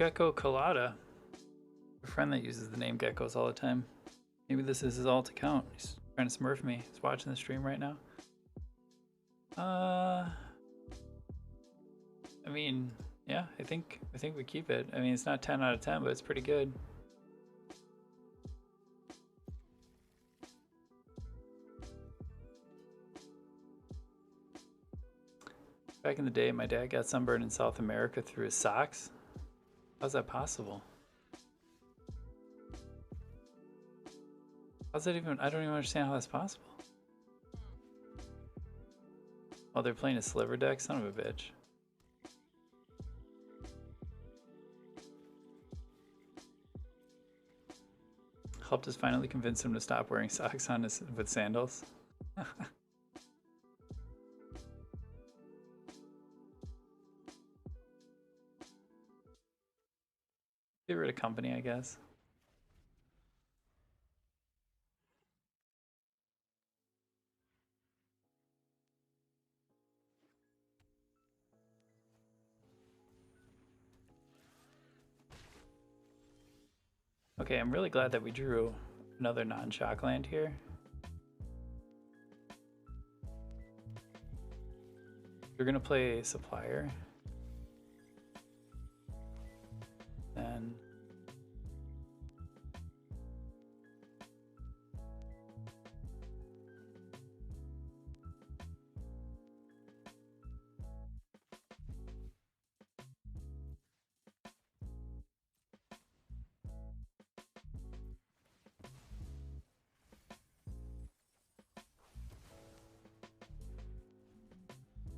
Gecko Colada. A friend that uses the name geckos all the time. Maybe this is his alt account. He's trying to smurf me. He's watching the stream right now. I mean, yeah, I think we keep it. I mean, it's not 10 out of 10, but it's pretty good. Back in the day, my dad got sunburned in South America through his socks. How's that possible? How's that even? I don't even understand how that's possible. Oh, they're playing a sliver deck? Son of a bitch. Helped us finally convince him to stop wearing socks on his with sandals. Favorite company, I guess. Okay, I'm really glad that we drew another non-shock land here. We're gonna play Supplier. Then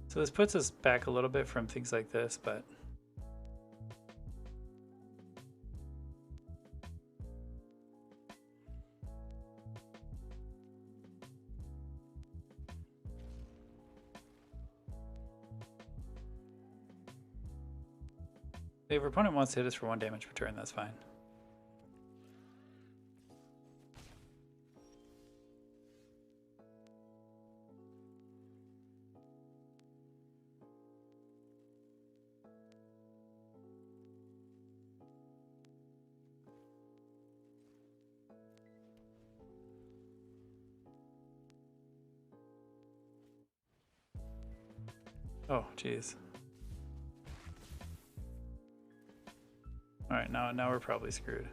so this puts us back a little bit from things like this, but if our opponent wants to hit us for 1 damage per turn, that's fine. Oh, jeez. All right, now we're probably screwed.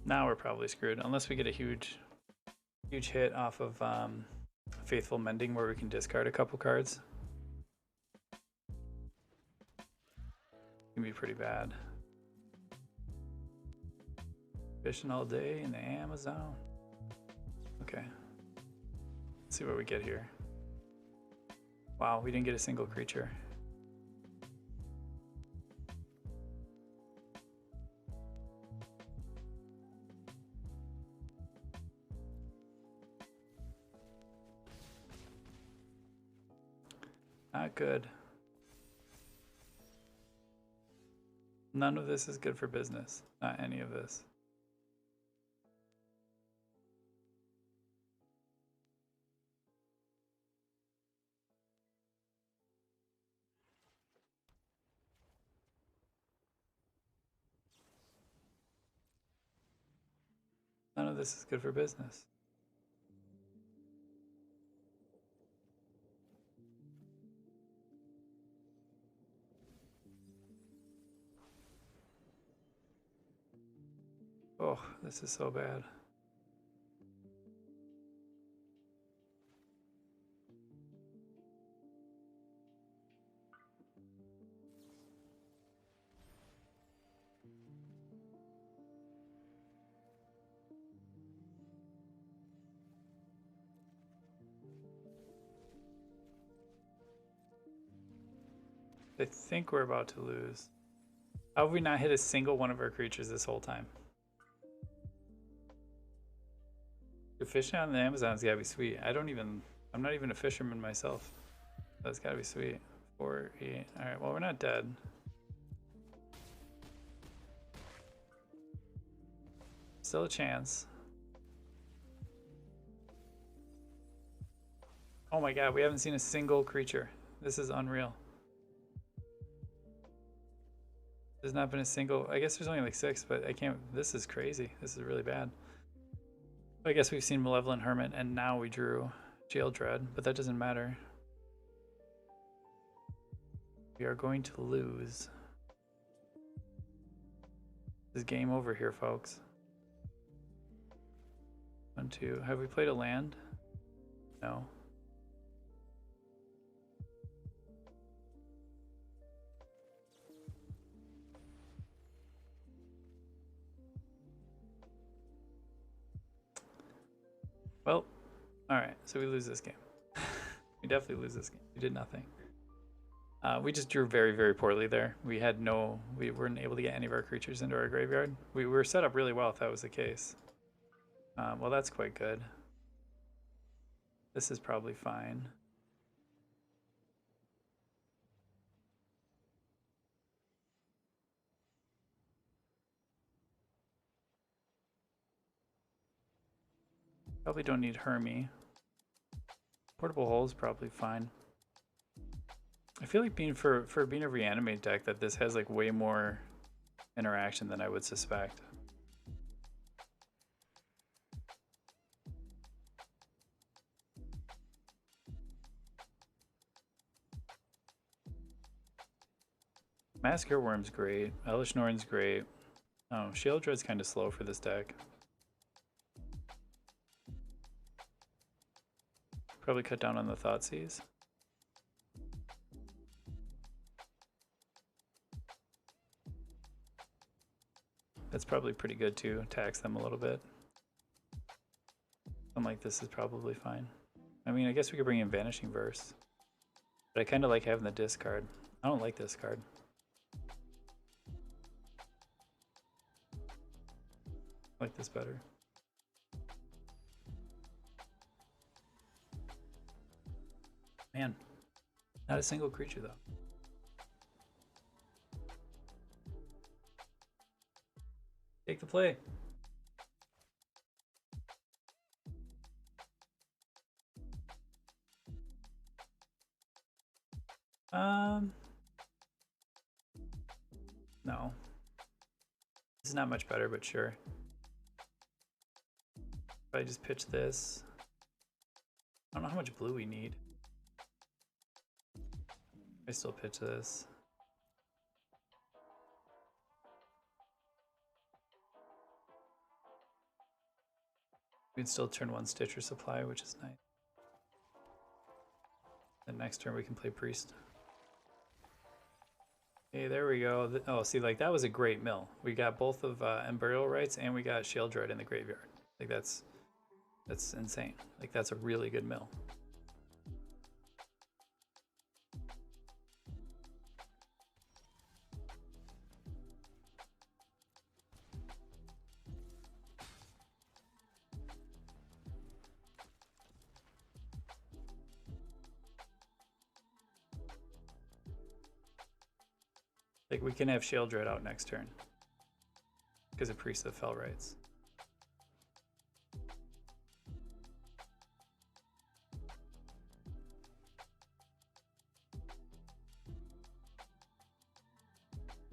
Now we're probably screwed unless we get a huge hit off of Faithful Mending where we can discard a couple cards. It can be pretty bad. Fishing all day in the Amazon. Okay. Let's see what we get here. Wow, we didn't get a single creature. Not good. None of this is good for business. Not any of this. None of this is good for business. Oh, this is so bad. I think we're about to lose. How have we not hit a single one of our creatures this whole time? The fishing on the Amazon's gotta be sweet. I'm not even a fisherman myself. That's gotta be sweet. 4, 8. Alright, well, we're not dead. Still a chance. Oh my god, we haven't seen a single creature. This is unreal. There's not been a single. I guess there's only like 6, but I can't. This is crazy. This is really bad. I guess we've seen Malevolent Hermit, and now we drew Jail Dread, but that doesn't matter. We are going to lose. This is game over here, folks. 1, 2. Have we played a land? No. Well, alright, so we lose this game. We definitely lose this game. We did nothing. We just drew very, very poorly there. We weren't able to get any of our creatures into our graveyard. We were set up really well if that was the case. Well, that's quite good. This is probably fine. Probably don't need Hermie. Portable Hole is probably fine. I feel like being being a Reanimate deck that this has like way more interaction than I would suspect. Massacre Worm's great. Elish Norn's great. Oh, Shield Dread's kind of slow for this deck. Probably cut down on the Thoughtseize. That's probably pretty good too. Tax them a little bit. Something like this is probably fine. I mean, I guess we could bring in Vanishing Verse. But I kind of like having the discard. I don't like this card. I like this better. Man, not a single creature though. Take the play. No. This is not much better, but sure. If I just pitch this. I don't know how much blue we need. I still pitch this. We'd still turn 1 Stitcher Supply, which is nice. The next turn we can play Priest. Hey, there we go. Oh, see, like that was a great mill. We got both of Burial Rites and we got Shield Dread in the graveyard. Like that's insane. Like that's a really good mill. Like we can have Shield Dread out next turn because of Priest of Fell Rites.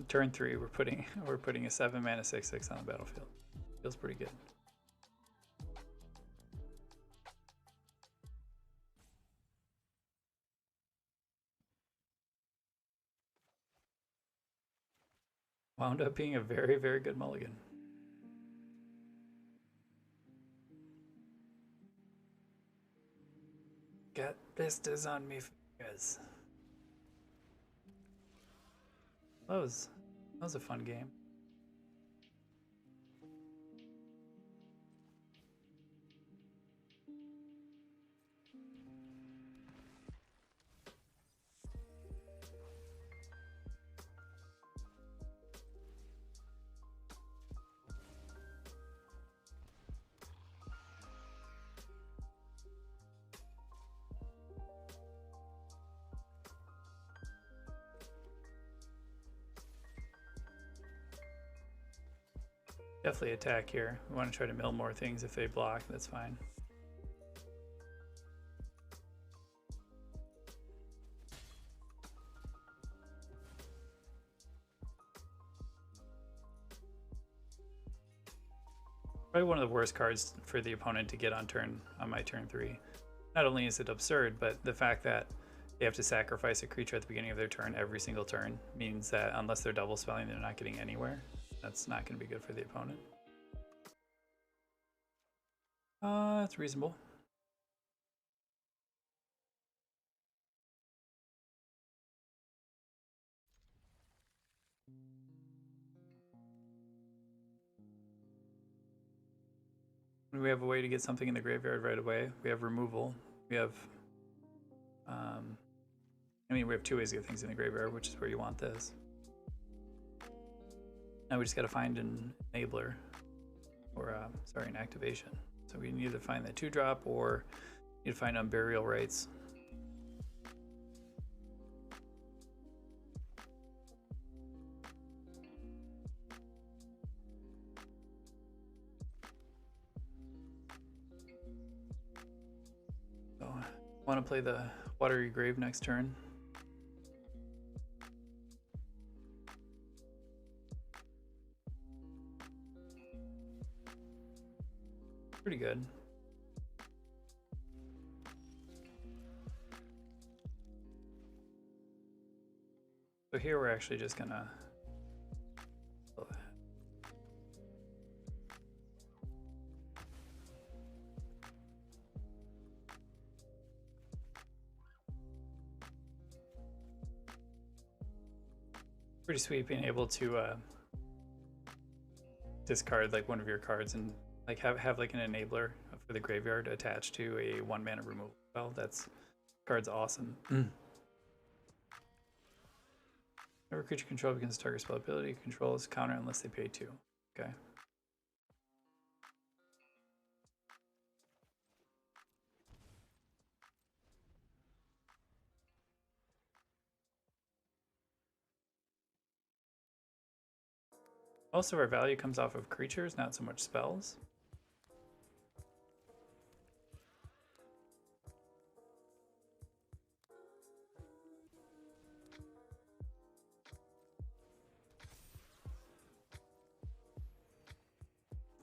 Turn 3, we're putting a 7-mana 6/6 on the battlefield. Feels pretty good. Wound up being a very, very good mulligan. Got vistas on me, guys. That was a fun game. Definitely attack here. We want to try to mill more things. If they block, that's fine. Probably one of the worst cards for the opponent to get on my turn 3. Not only is it absurd, but the fact that they have to sacrifice a creature at the beginning of their turn every single turn means that unless they're double spelling, they're not getting anywhere. That's not going to be good for the opponent. That's reasonable. We have a way to get something in the graveyard right away. We have removal. We have, I mean, we have 2 ways to get things in the graveyard, which is where you want this. Now we just got to find an enabler, or sorry, an activation. So we need to find the 2-drop, or need to find Unburial Rites. So I want to play the Watery Grave next turn. Pretty good. So here we're actually just gonna pretty sweet being able to discard like one of your cards and like have like an enabler for the graveyard attached to a 1-mana removal spell. That's card's awesome. Whenever creature control begins to target spell ability, controls counter unless they pay 2. Okay. Most of our value comes off of creatures, not so much spells.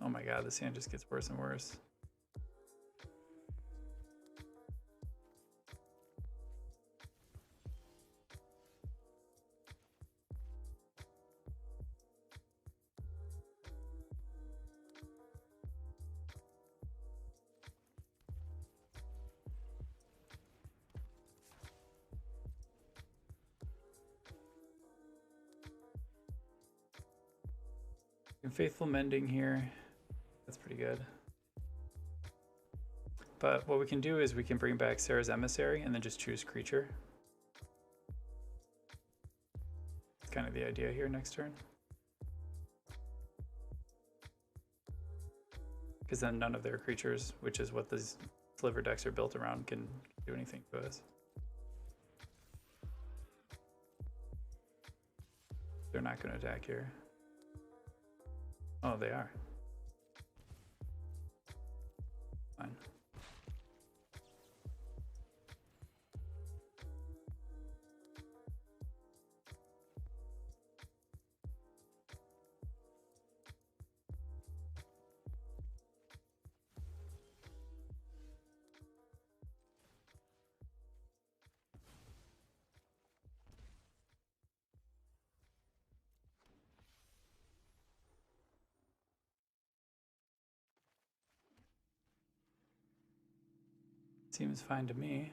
Oh my god, this hand just gets worse and worse. Faithful Mending here. That's pretty good. But what we can do is we can bring back Sarah's Emissary and then just choose creature. That's kind of the idea here next turn. Because then none of their creatures, which is what these sliver decks are built around, can do anything to us. They're not going to attack here. Oh, they are. Fine. Seems fine to me.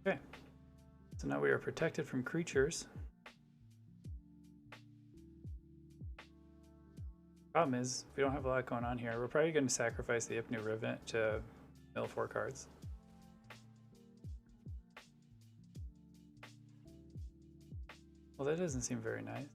Okay, so now we are protected from creatures. Problem is, we don't have a lot going on here. We're probably going to sacrifice the Ipnu Rivet to mill 4 cards. Well, that doesn't seem very nice.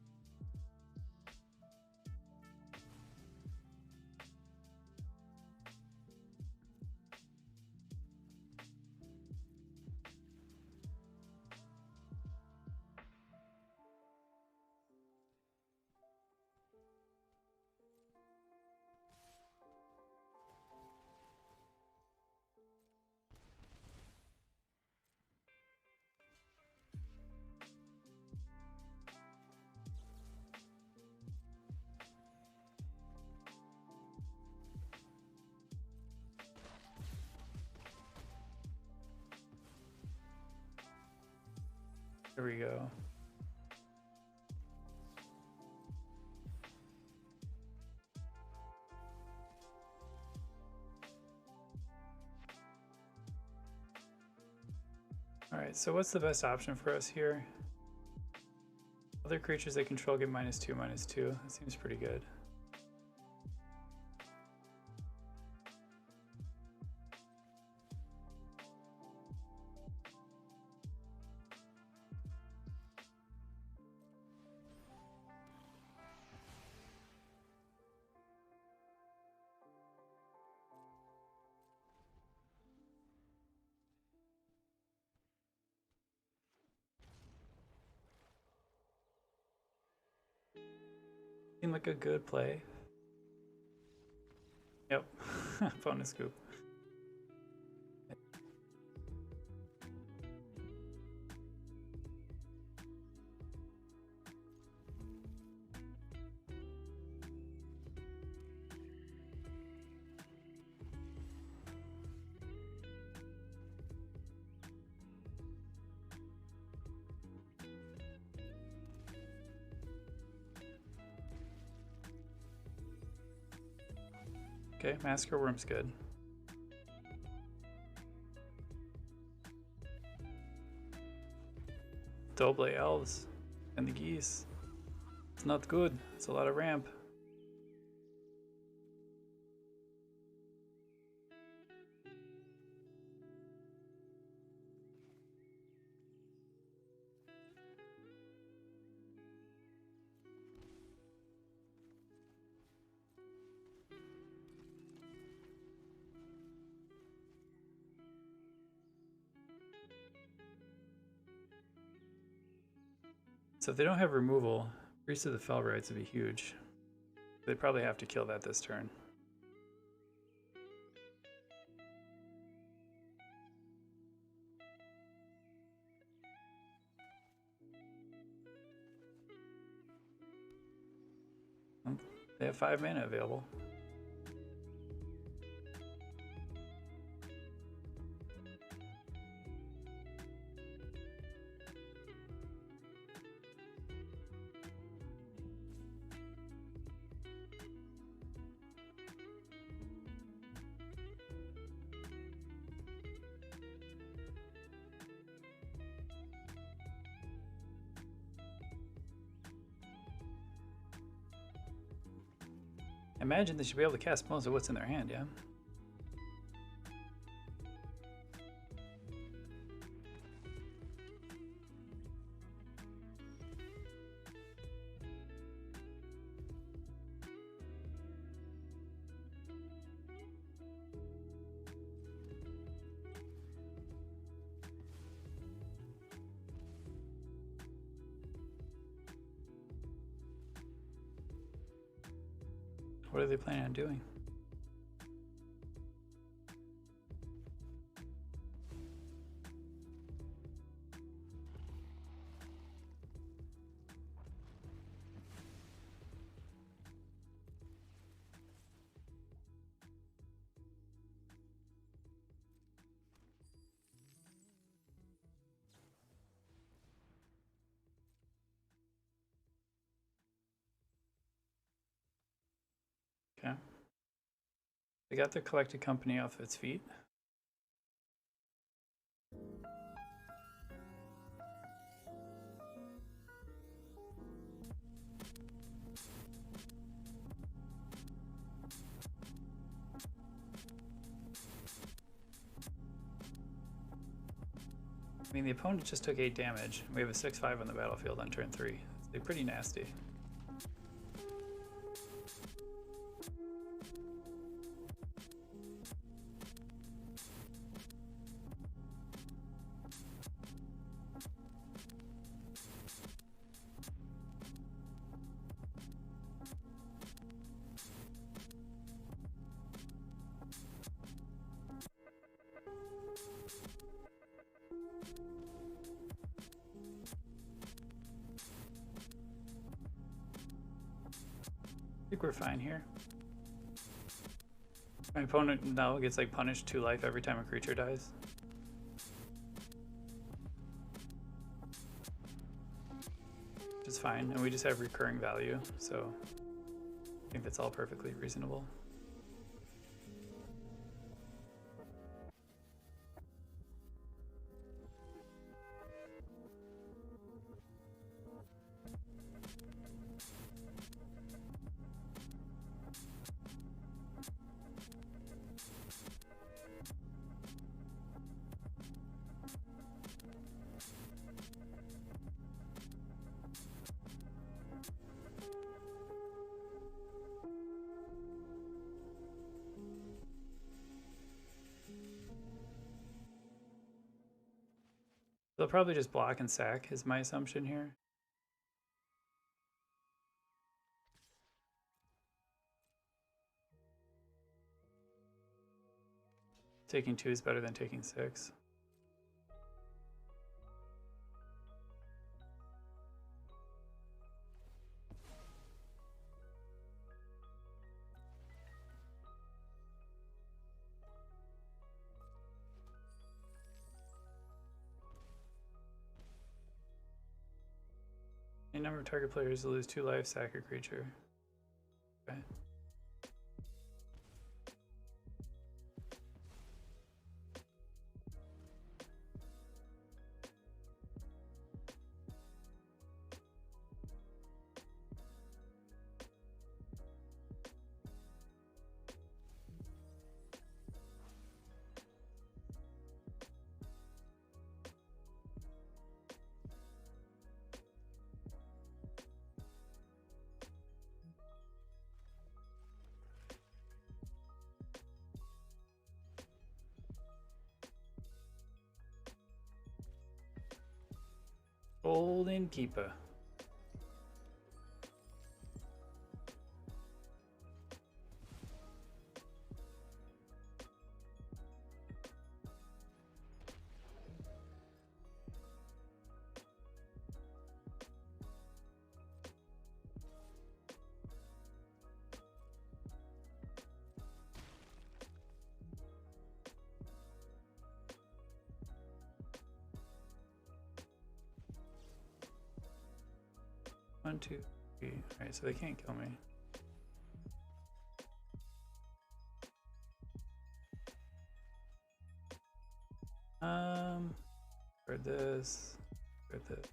There we go. Alright, so what's the best option for us here? Other creatures they control get -2/-2. That seems pretty good. Seemed like a good play. Yep, bonus scoop. Okay, Massacre Worm's good. Double elves and the geese. It's not good. It's a lot of ramp. So if they don't have removal, Priest of the Fellrights would be huge. They probably have to kill that this turn. They have 5 mana available. I imagine they should be able to cast most of what's in their hand, yeah? What are they planning on doing? Okay. They got their collected company off its feet. I mean, the opponent just took 8 damage. We have a 6/5 on the battlefield on turn 3. They're pretty nasty. I think we're fine here. My opponent now gets like punished 2 life every time a creature dies. Which is fine, and we just have recurring value, so I think that's all perfectly reasonable. They'll probably just block and sack is my assumption here. Taking 2 is better than taking 6. A number of target players will lose 2 life, sack a creature. Okay. Golden Keeper. One, two, three. Alright, so they can't kill me. For this, for this.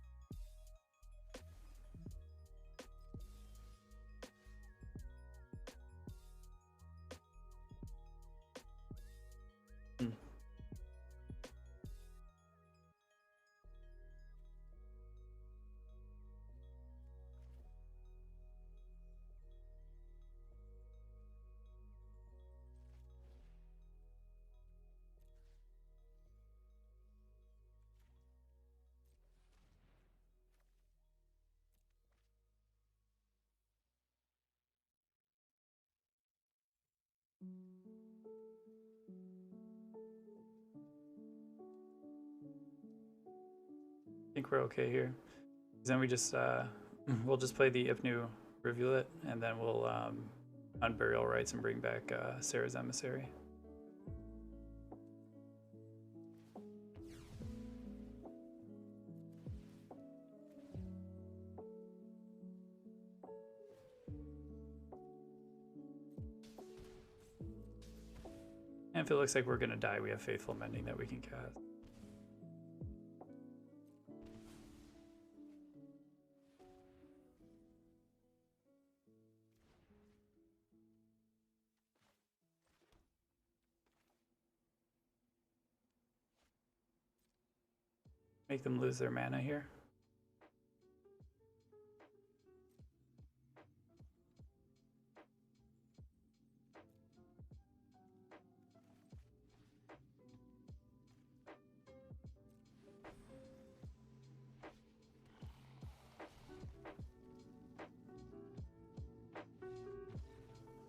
I think we're okay here. Then we just we'll just play the Ipnu Rivulet, and then we'll unburial rights and bring back Sarah's Emissary. And if it looks like we're gonna die, we have Faithful Mending that we can cast. Make them lose their mana here.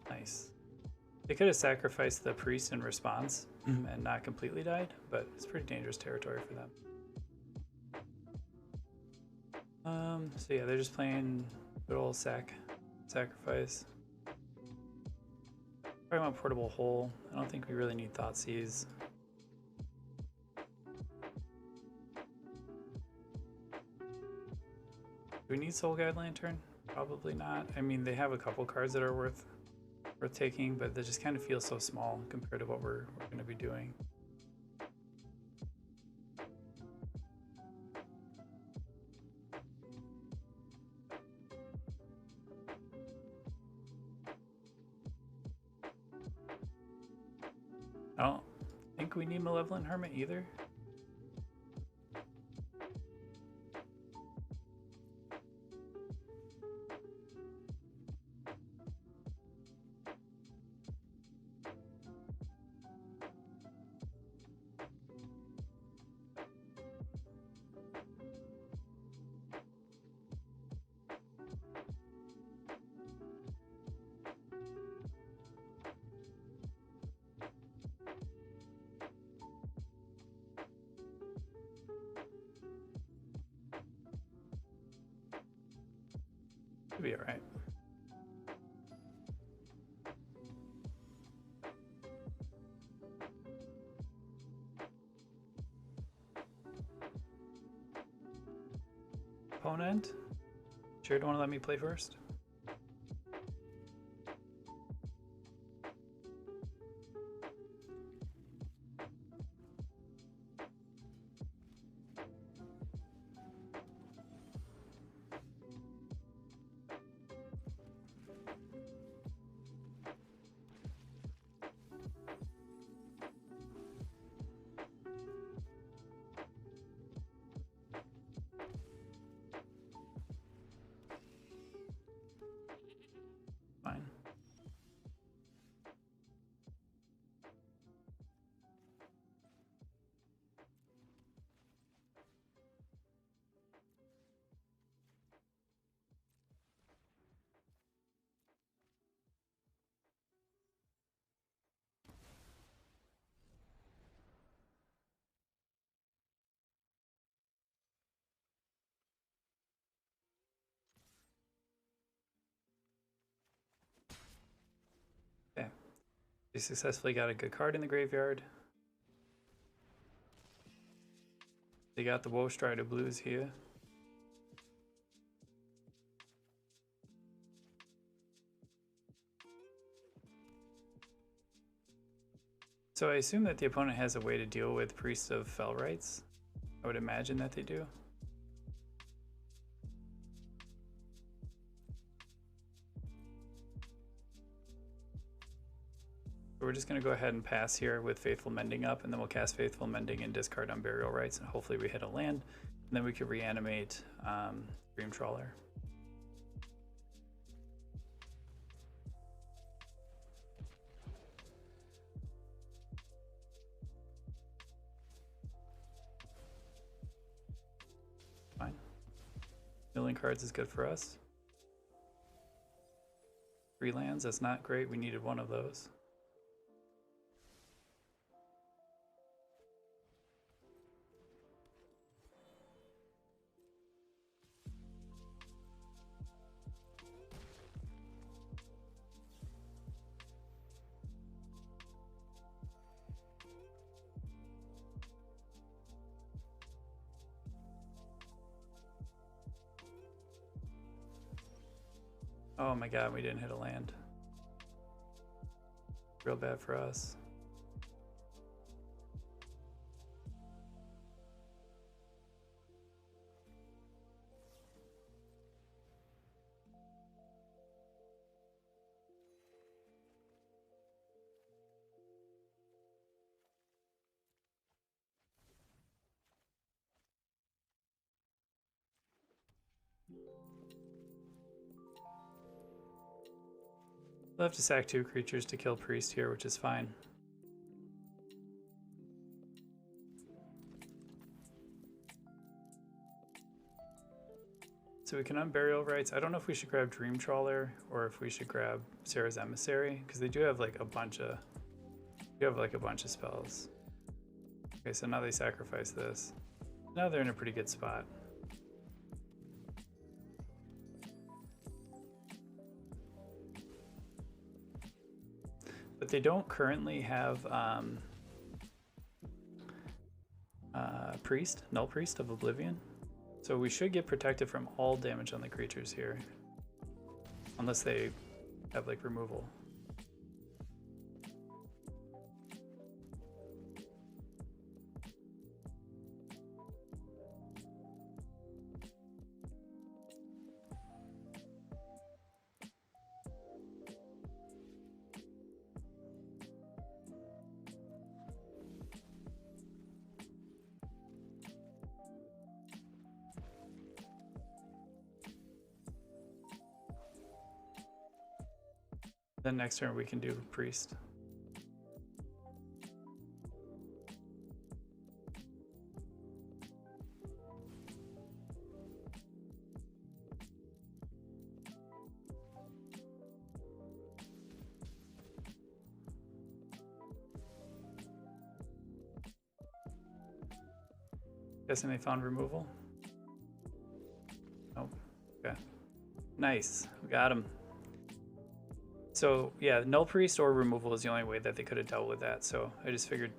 Nice. They could have sacrificed the priest in response and not completely died, but it's pretty dangerous territory for them. So yeah, they're just playing good old sacrifice. Probably want portable hole. I don't think we really need Thoughtseize. Do we need Soul Guide Lantern? Probably not. I mean, they have a couple cards that are worth taking, but they just kind of feel so small compared to what we're going to be doing. I don't think we need Malevolent Hermit either. Should be alright. Opponent? Sure, don't want to let me play first? Fine. Okay. They successfully got a good card in the graveyard. They got the Woe Strider Blues here. So I assume that the opponent has a way to deal with Priests of Felrights. I would imagine that they do. We're just going to go ahead and pass here with Faithful Mending up, and then we'll cast Faithful Mending and discard on Burial Rites, and hopefully we hit a land, and then we could reanimate Dream Trawler. Fine. Milling cards is good for us. 3 lands, that's not great. We needed one of those. Oh my god, we didn't hit a land. Real bad for us. We'll have to sack 2 creatures to kill Priest here, which is fine. So we can unburial rights. I don't know if we should grab Dream Trawler or if we should grab Sarah's Emissary, because they do have like a bunch of spells. Okay, so now they sacrifice this. Now they're in a pretty good spot. But they don't currently have Priest, Null Priest of Oblivion. So we should get protected from all damage on the creatures here. Unless they have like removal. Then next turn we can do Priest. Guessing they found removal? Oh, okay. Nice, we got him. So yeah, Null Priest or removal is the only way that they could have dealt with that. So I just figured,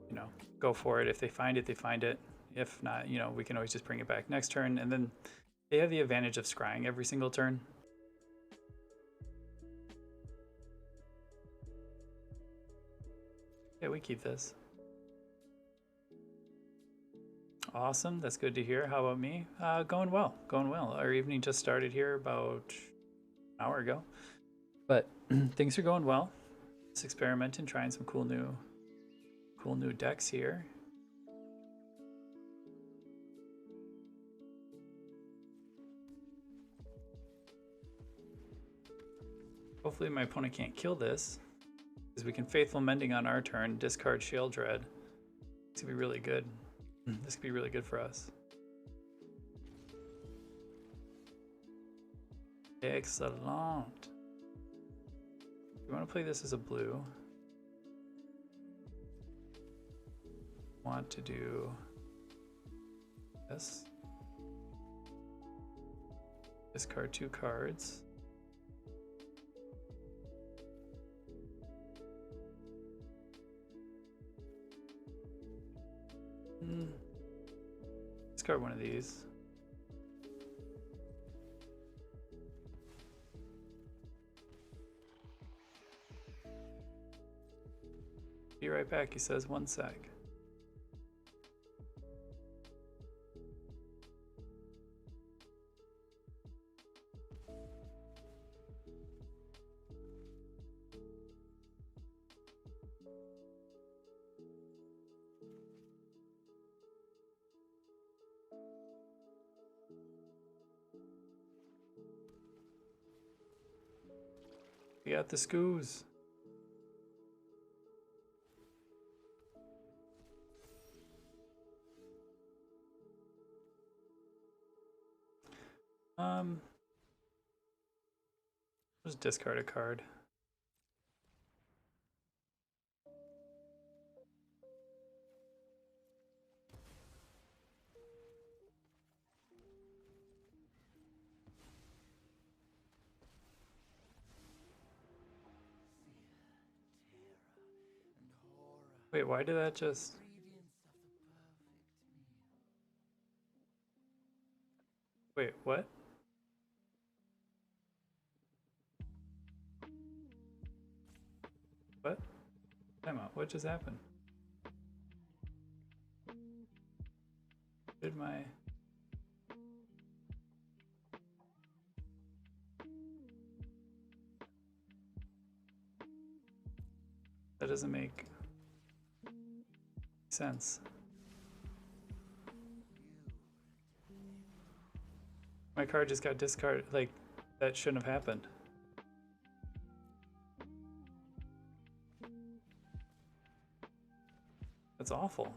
you know, go for it. If they find it, they find it. If not, you know, we can always just bring it back next turn. And then they have the advantage of scrying every single turn. Yeah, we keep this. Awesome, that's good to hear. How about me? Going well, going well. Our evening just started here about an hour ago. But things are going well. Just experimenting, trying some cool new decks here. Hopefully my opponent can't kill this, because we can Faithful Mending on our turn, discard Shield Dread. This could be really good. This could be really good for us. Excellent. We want to play this as a blue. Want to do this. Discard 2 cards. Discard one of these. Be right back, he says, 1 sec. We got the scoos. Just discard a card. Wait, why did that just... Wait, what? What? Time out. What just happened? Did my... That doesn't make sense. My card just got discarded. Like, that shouldn't have happened. That's awful.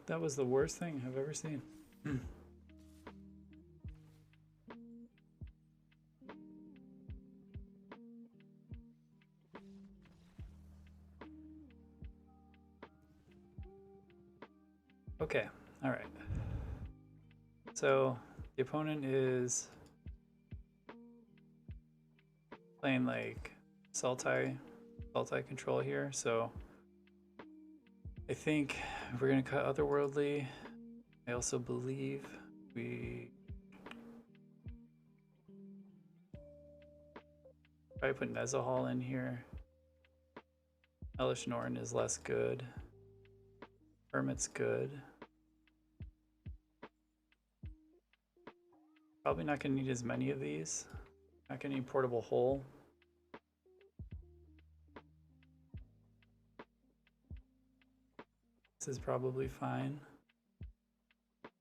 That was the worst thing I've ever seen. Okay, all right. So the opponent is playing like Sultai control here, so I think we're gonna cut Otherworldly. I also believe we probably put Nezahal in here. Elish Norn is less good. Hermit's good. Probably not gonna need as many of these. Not gonna need Portable Hole. This is probably fine.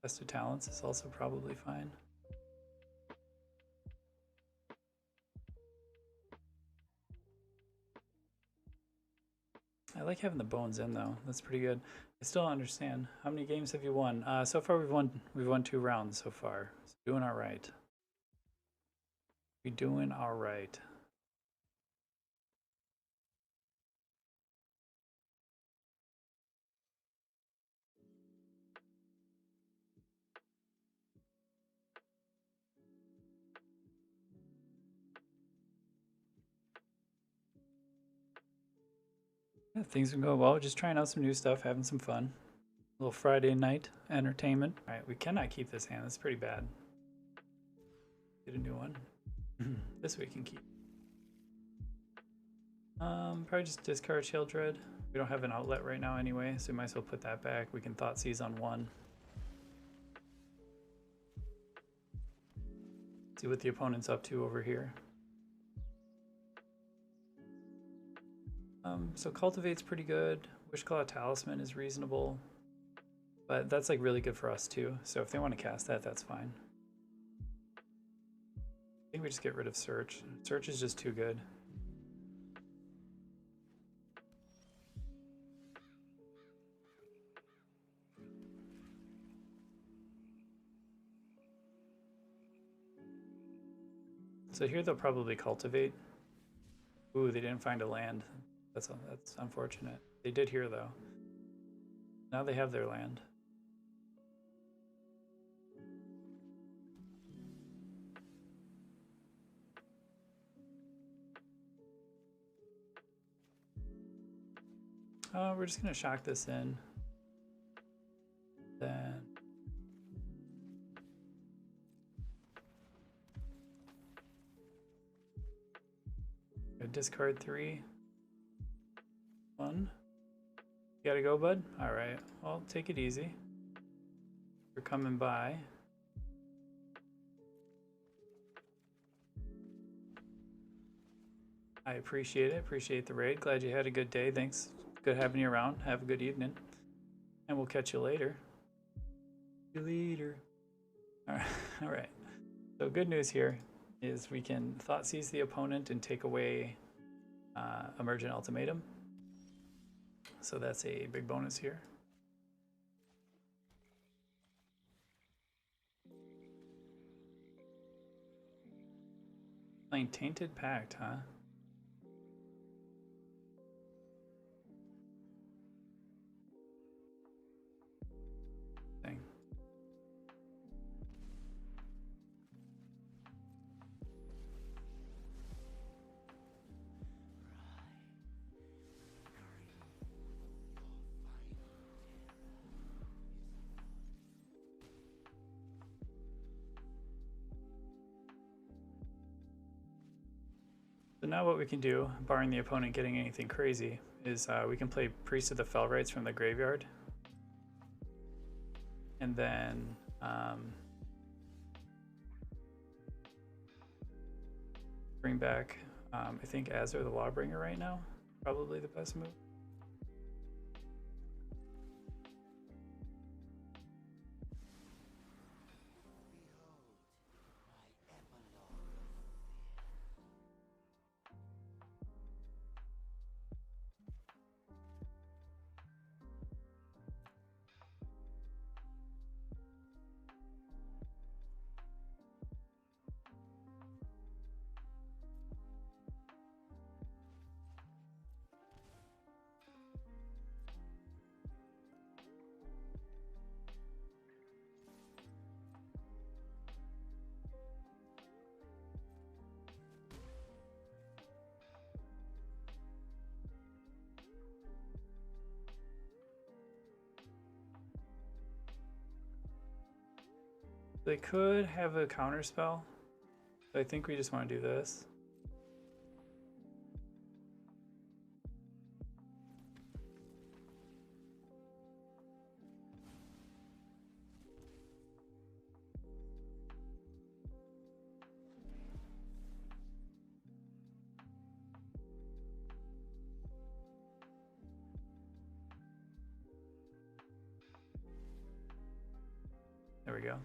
Best of Talents is also probably fine. I like having the bones in though. That's pretty good. I still don't understand. How many games have you won? So far we've won 2 rounds so far. So doing all right. We're doing all right. Yeah, things are going well. Just trying out some new stuff, having some fun. A little Friday night entertainment. All right, we cannot keep this hand. That's pretty bad. Get a new one. This we can keep. Probably just discard Sheldred. We don't have an outlet right now anyway, so we might as well put that back. We can Thoughtseize on 1. See what the opponent's up to over here. So Cultivate's pretty good. Wishclaw Talisman is reasonable. But that's like really good for us too. So if they want to cast that, that's fine. I think we just get rid of Search. Search is just too good. So here they'll probably Cultivate. Ooh, they didn't find a land. That's unfortunate. They did here though. Now they have their land. We're just gonna shock this in. Then discard 3. 1. You gotta go, bud? Alright, well, take it easy. We're coming by. I appreciate it. Appreciate the raid. Glad you had a good day. Thanks. Good having you around. Have a good evening. And we'll catch you later. See you later. Alright. So good news here is we can Thoughtseize the opponent and take away Emergent Ultimatum. So that's a big bonus here. Playing Tainted Pact, huh? Thing. So now what we can do, barring the opponent getting anything crazy, is we can play Priest of the Fellrights from the graveyard. And then bring back, I think, Azure the Lawbringer right now. Probably the best move. They could have a counter spell. I think we just want to do this. There we go.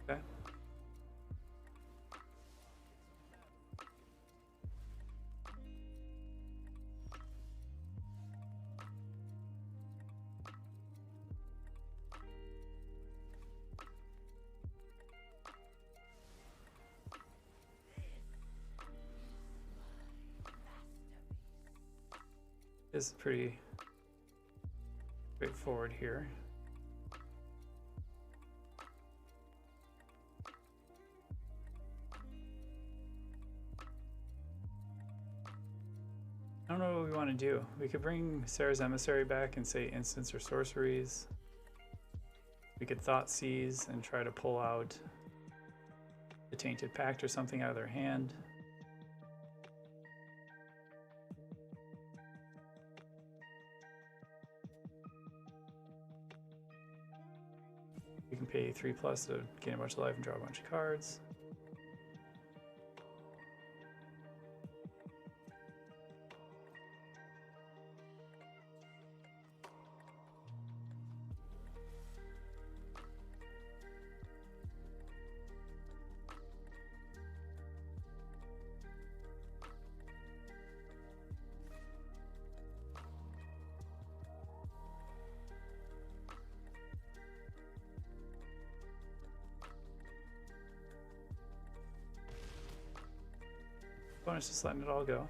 Okay. It's pretty straightforward here. I don't know what we want to do. We could bring Sarah's Emissary back and say instants or sorceries. We could Thought Seize and try to pull out the Tainted Pact or something out of their hand. We can pay 3+ to gain a bunch of life and draw a bunch of cards. Opponent's just letting it all go.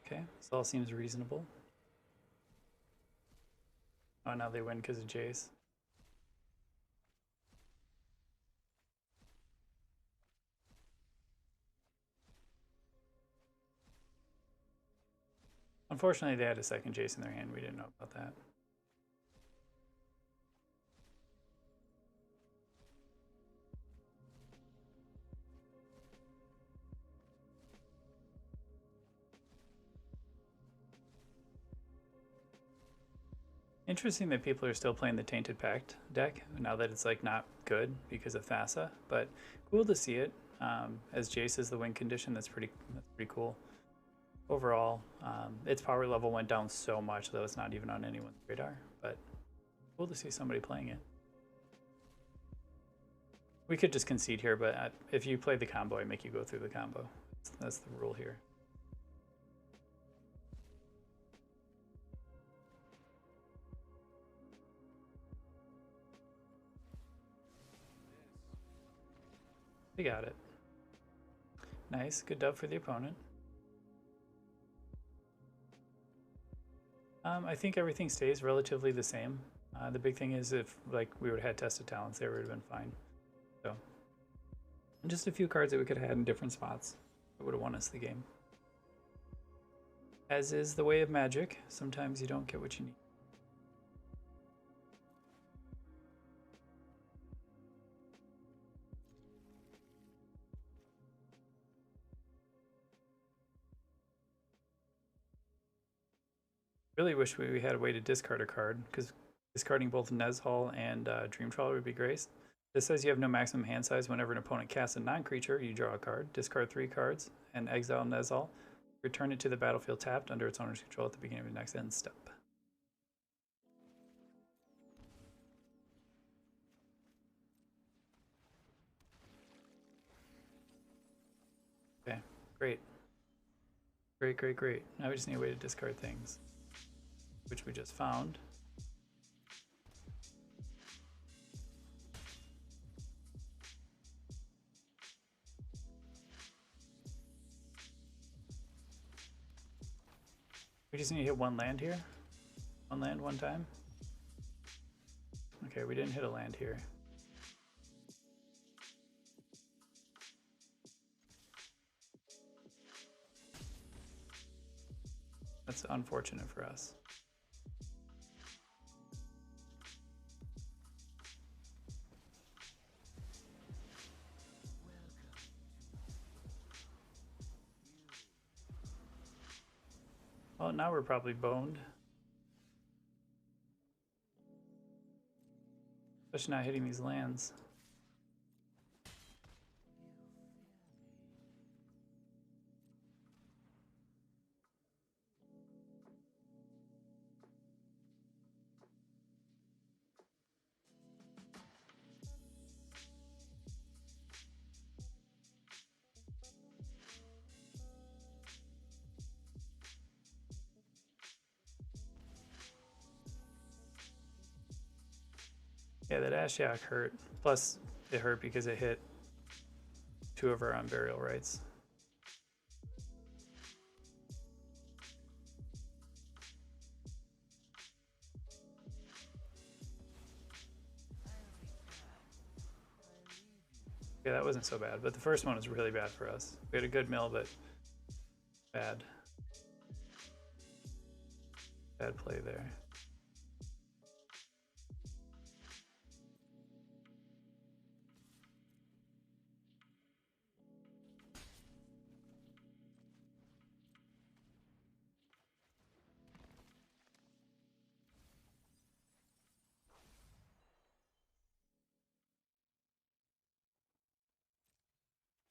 Okay, this all seems reasonable. Oh, now they win because of Jace. Unfortunately, they had a second Jace in their hand. We didn't know about that. Interesting that people are still playing the Tainted Pact deck now that it's like not good because of Thassa, but cool to see it. As Jace is the win condition, that's pretty cool. Overall, its power level went down so much though it's not even on anyone's radar, but cool to see somebody playing it. We could just concede here, but if you play the combo, I make you go through the combo. That's the rule here. We got it. Nice, good dub for the opponent. I think everything stays relatively the same. The big thing is if like we would have had tested talents there, would have been fine. So just a few cards that we could have had in different spots that would have won us the game. As is the way of Magic, sometimes you don't get what you need. Really wish we had a way to discard a card, because discarding both Nezhal and Dream Trawler would be great. This says you have no maximum hand size. Whenever an opponent casts a non-creature, you draw a card, discard 3 cards, and exile Nezhal. Return it to the battlefield tapped under its owner's control at the beginning of the next end step. Okay, great. Great, great, great. Now we just need a way to discard things, which we just found. We just need to hit 1 land here. 1 land 1 time. Okay, we didn't hit a land here. That's unfortunate for us. Well, now we're probably boned. Especially not hitting these lands. Yeah, that Ashiok hurt. Plus, it hurt because it hit 2 of our Unburial Rights. Yeah, that wasn't so bad, but the first one was really bad for us. We had a good mill, but bad. Bad play there.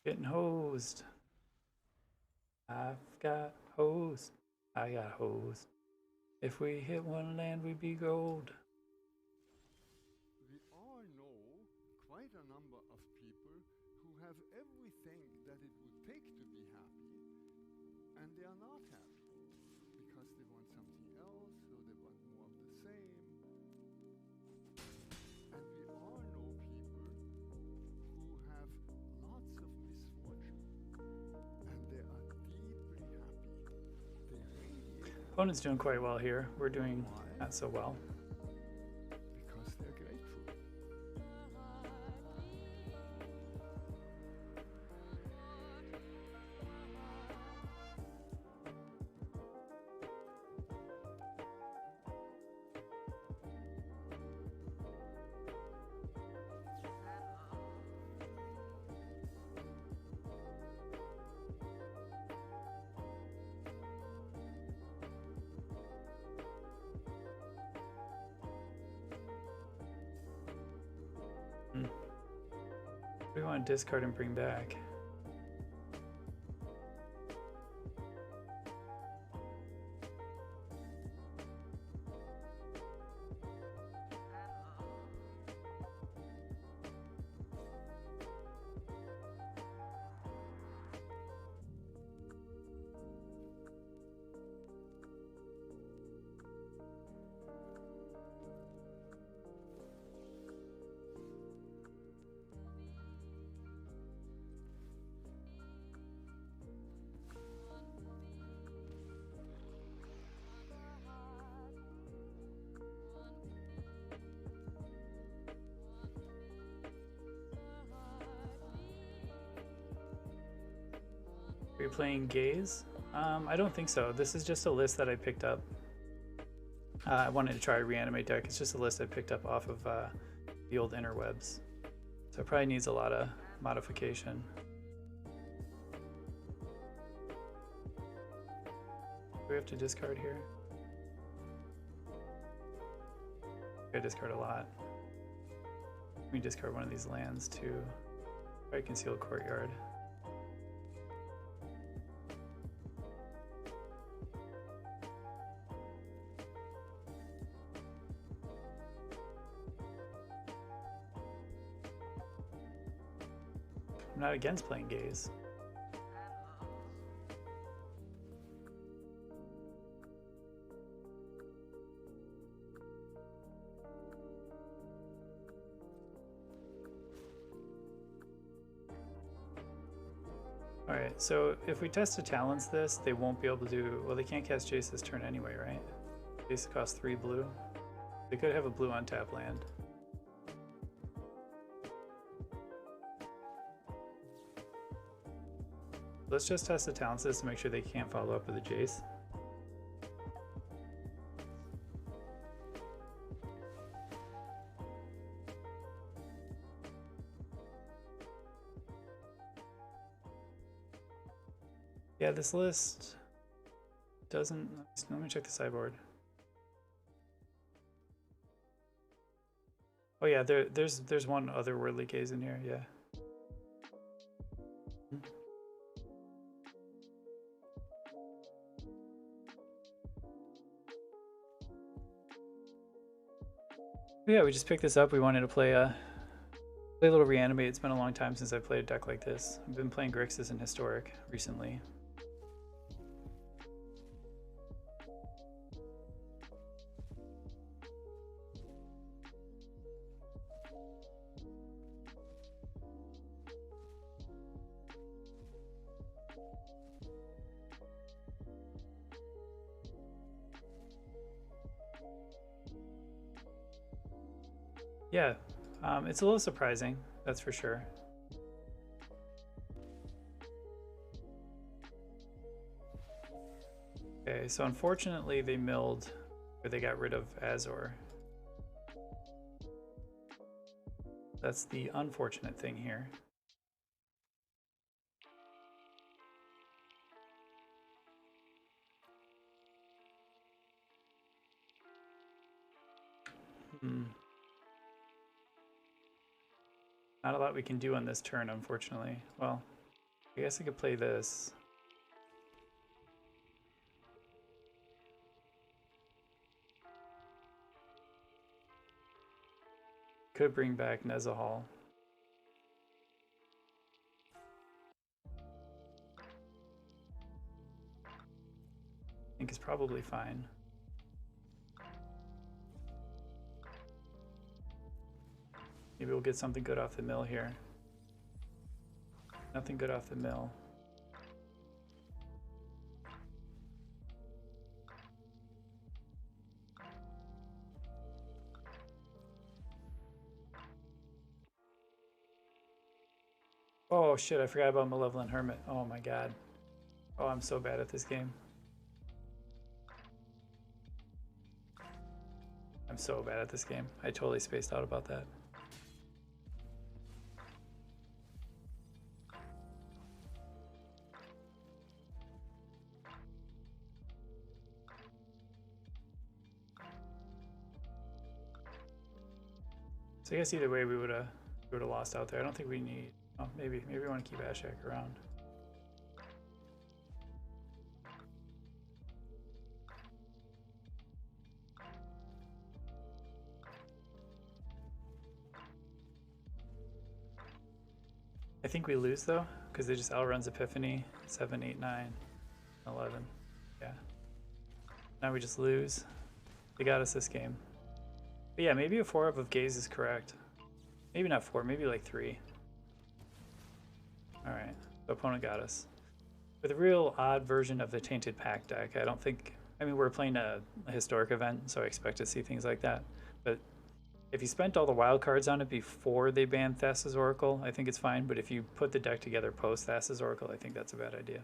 Getting hosed. I've got hosed. I got hosed. If we hit 1 land, we'd be gold. We all know quite a number of people who have everything that it would take to be happy, and they are not happy because they want something else or they want more of the same. And we all know people who have lots of misfortune and they are deeply happy. They radiate. Opponent's doing quite well here. We're doing not so well. Because they're grateful. We want to discard and bring back. Are you playing Gaze? I don't think so. This is just a list that I picked up. I wanted to try a Reanimate deck. It's just a list I picked up off of the old interwebs. So it probably needs a lot of modification. Do we have to discard here? I discard a lot. Let me discard one of these lands too. Try Concealed Courtyard. I'm not against playing Gaze. Alright, so if we test to Talons this, they won't be able to do... Well, they can't cast Jace this turn anyway, right? Jace costs 3 blue. They could have a blue on tap land. Let's just test the Talons this to make sure they can't follow up with a Jace. Yeah, this list doesn't... Let me check the sideboard. Oh yeah, there's one otherworldly Gaze in here, yeah. Yeah, we just picked this up. We wanted to play a little Reanimate. It's been a long time since I've played a deck like this. I've been playing Grixis and Historic recently. Yeah, it's a little surprising, that's for sure. Okay, so unfortunately they milled, or they got rid of Azor. That's the unfortunate thing here. Not a lot we can do on this turn, unfortunately. Well, I guess I could play this. Could bring back Nezahal. I think is probably fine. Maybe we'll get something good off the mill here. Nothing good off the mill. Oh shit, I forgot about Malevolent Hermit. Oh my god. Oh, I'm so bad at this game. I'm so bad at this game. I totally spaced out about that. So I guess either way we would have lost out there. I don't think we need. Oh, maybe we want to keep Ashak around. I think we lose though, because they just outruns Epiphany. 7, 8, 9, 11. Yeah. Now we just lose. They got us this game. But yeah, maybe a 4-up of Gaze is correct. Maybe not 4, maybe like 3. Alright, the opponent got us. With a real odd version of the Tainted Pact deck, I don't think... I mean, we're playing a historic event, so I expect to see things like that. But if you spent all the wild cards on it before they banned Thassa's Oracle, I think it's fine. But if you put the deck together post Thassa's Oracle, I think that's a bad idea.